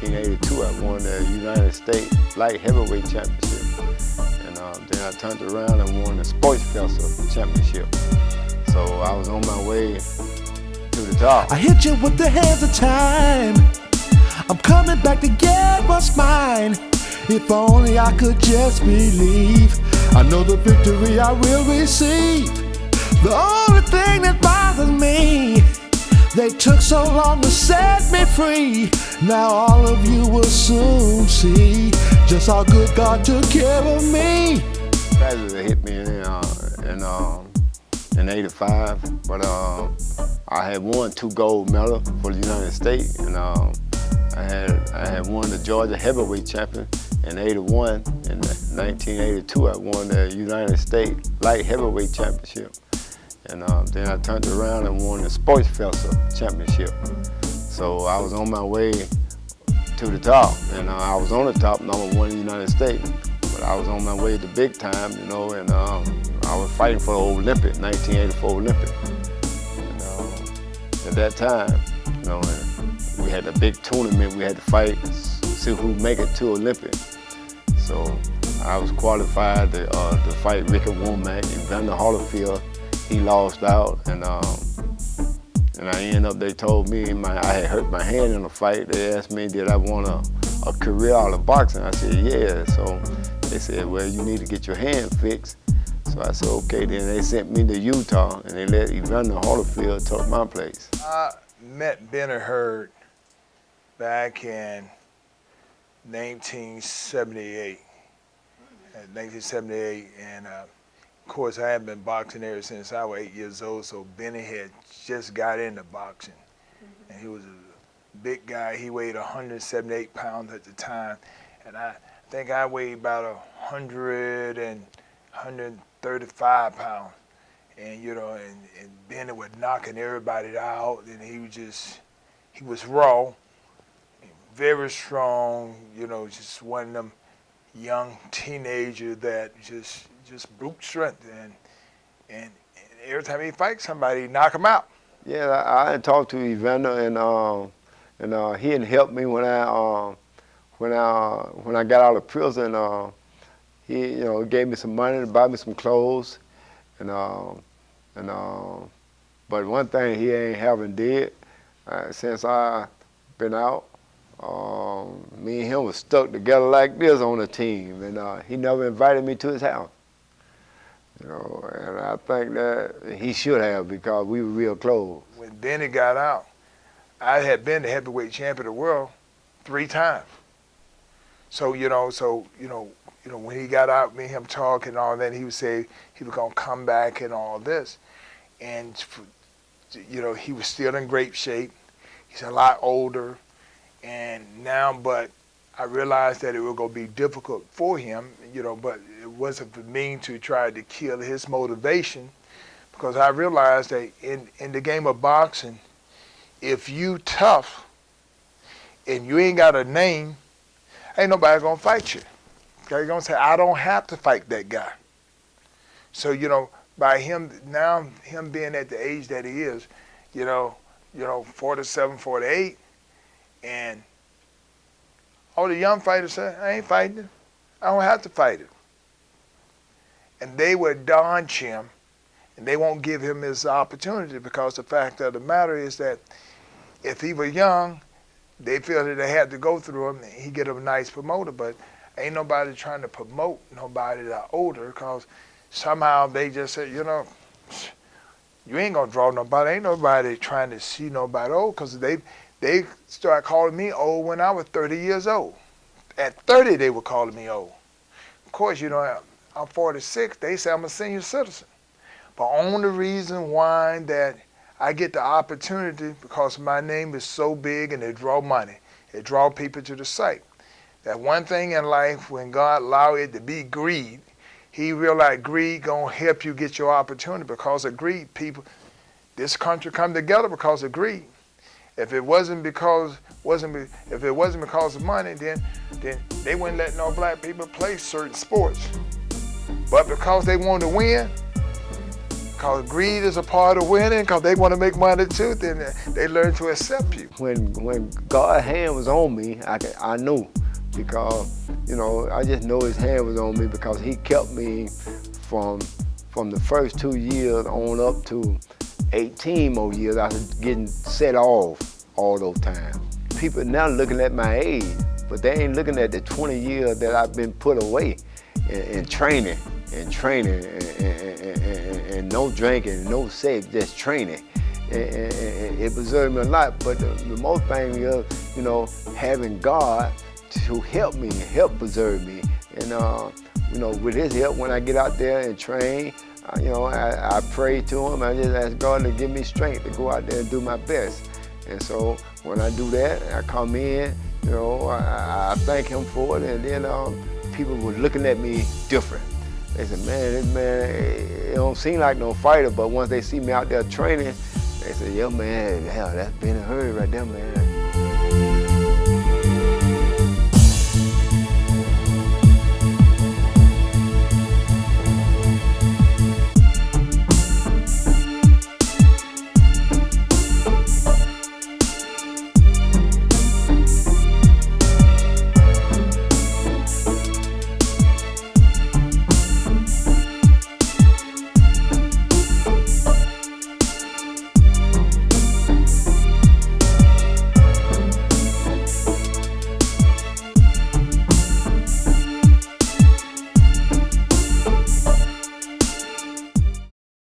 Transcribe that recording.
1982, I won the United States Light Heavyweight Championship. And then I turned around and won the Sports Festival Championship. So I was on my way to the top. I hit you with the hands of time. I'm coming back to get what's mine. If only I could just believe, I know the victory I will receive. The only thing that bothers me, they took so long to set me free. Now all of you will soon see just how good God took care of me. Tragedy hit me in '85, but I had won 2 gold medals for the United States, and I had won the Georgia Heavyweight Champion in '81. In 1982, I won the United States Light Heavyweight Championship. And then I turned around and won the Sports Festival Championship. So I was on my way to the top, and I was on the top, #1 in the United States. But I was on my way to big time, you know, and I was fighting for the Olympic, 1984 Olympic. And at that time, you know, we had a big tournament. We had to fight, see who make it to Olympic. So I was qualified to fight Ricky Womack and Evander Holyfield. He lost out, and I ended up, they told me I had hurt my hand in a fight. They asked me, did I want a career out of boxing? I said, yeah. So they said, well, you need to get your hand fixed. So I said, okay. Then they sent me to Utah, and they let Evander Holyfield take my place. I met Bennie back in 1978. And of course, I had been boxing ever since I was 8 years old, so Bennie had just got into boxing. And he was a big guy. He weighed 178 pounds at the time. And I think I weighed about 135 pounds. And, you know, and Bennie was knocking everybody out, and he was raw, very strong, you know, just one of them young teenager that just brute strength, and every time he fights somebody, he knock him out. Yeah, I had talked to Evander, and he had helped me when I got out of prison. He, you know, gave me some money to buy me some clothes, but one thing he ain't haven't did since I been out. Me and him was stuck together like this on the team, and he never invited me to his house. You know, and I think that he should have, because we were real close. When Bennie got out, I had been the heavyweight champion of the world 3 times. So you know, when he got out, me and him talking and all that, he would say he was gonna come back and all this, and you know, he was still in great shape. He's a lot older, and now, but I realized that it was gonna be difficult for him, you know, but it wasn't for me to try to kill his motivation, because I realized that in the game of boxing, if you tough and you ain't got a name, ain't nobody gonna fight you. They're gonna say, I don't have to fight that guy. So, you know, by him being at the age that he is, you know, 47, 48, and all the young fighters say, I ain't fighting him. I don't have to fight him. And they would dodge him, and they won't give him his opportunity, because the fact of the matter is that if he was young, they feel that they had to go through him, and he get a nice promoter, but ain't nobody trying to promote nobody that older, because somehow they just say, you know, you ain't gonna draw nobody. Ain't nobody trying to see nobody old, because they started calling me old when I was 30 years old. At 30, they were calling me old. Of course, you know, I'm 46. They say I'm a senior citizen. But only reason why that I get the opportunity, because my name is so big and it draw money. It draw people to the site. That one thing in life, when God allow it to be greed, he realized greed gonna help you get your opportunity. Because of greed, people, this country come together because of greed. If it wasn't because of money, then they wouldn't let no black people play certain sports. But because they wanted to win, Because greed is a part of winning, because they want to make money too, then they learn to accept you. When God's hand was on me, I knew, because, you know, I just know his hand was on me because he kept me from the first 2 years on up to 18 more years. I was getting set off all those times. People now looking at my age, but they ain't looking at the 20 years that I've been put away in training and no drinking, no sex, just training. And it preserved me a lot, but the most thing is, you know, having God to help me, help preserve me. And, you know, with his help, when I get out there and train, you know, I pray to him. I just ask God to give me strength to go out there and do my best. And so when I do that, I come in, you know, I thank him for it, and then people were looking at me different. They said, man, this man, it don't seem like no fighter, but once they see me out there training, they said, yeah, man, hell, that's Bennie right there, man.